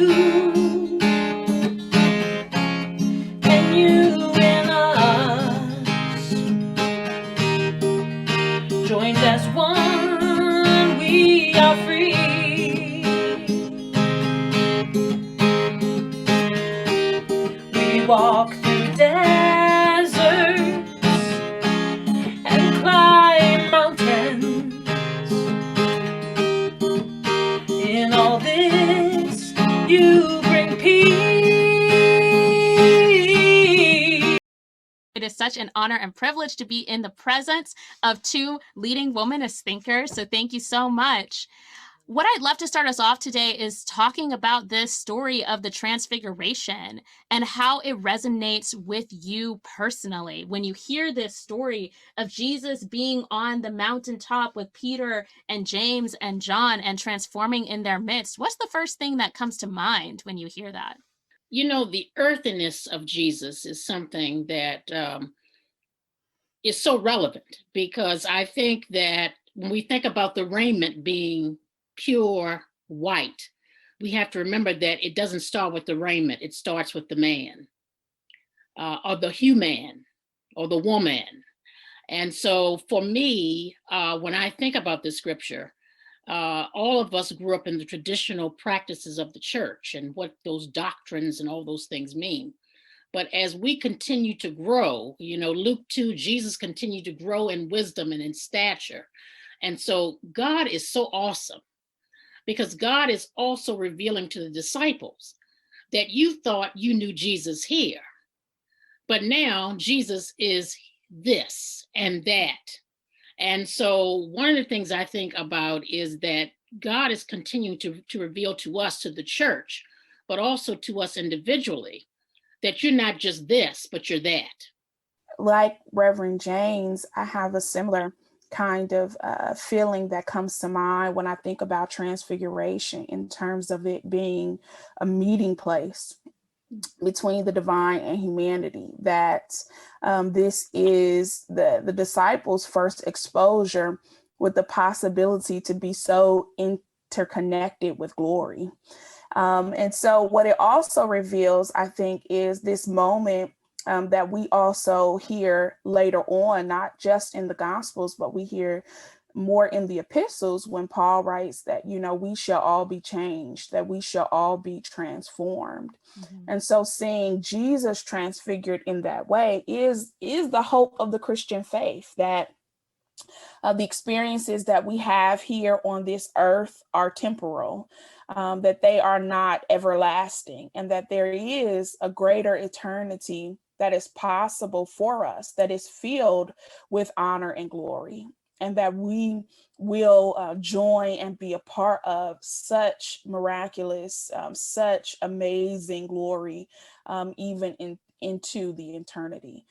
you and you and us, joined as one, we are free. We walk through deserts and climb mountains. In all this, you bring peace. It is such an honor and privilege to be in the presence of two leading womanist thinkers. So thank you so much. What I'd love to start us off today is talking about this story of the Transfiguration and how it resonates with you personally. When you hear this story of Jesus being on the mountaintop with Peter and James and John and transforming in their midst, what's the first thing that comes to mind when you hear that? You know, the earthiness of Jesus is something that is so relevant, because I think that when we think about the raiment being pure white, we have to remember that it doesn't start with the raiment, it starts with the man, or the human, or the woman. And so for me, when I think about this scripture, all of us grew up in the traditional practices of the church and what those doctrines and all those things mean. But as we continue to grow, you know, Luke 2, Jesus continued to grow in wisdom and in stature. And so God is so awesome, because God is also revealing to the disciples that you thought you knew Jesus here, but now Jesus is this and that. And so one of the things I think about is that God is continuing to reveal to us, to the church, but also to us individually, that you're not just this, but you're that. Like Reverend Janes, I have a similar kind of feeling that comes to mind when I think about Transfiguration, in terms of it being a meeting place between the divine and humanity, that this is the disciples' first exposure with the possibility to be so interconnected with glory. And so what it also reveals, I think, is this moment that we also hear later on, not just in the Gospels, but we hear more in the epistles, when Paul writes that, you know, we shall all be changed, that we shall all be transformed. Mm-hmm. And so seeing Jesus transfigured in that way is the hope of the Christian faith, that the experiences that we have here on this earth are temporal, that they are not everlasting, and that there is a greater eternity that is possible for us, that is filled with honor and glory, and that we will join and be a part of such miraculous, such amazing glory, even into the eternity.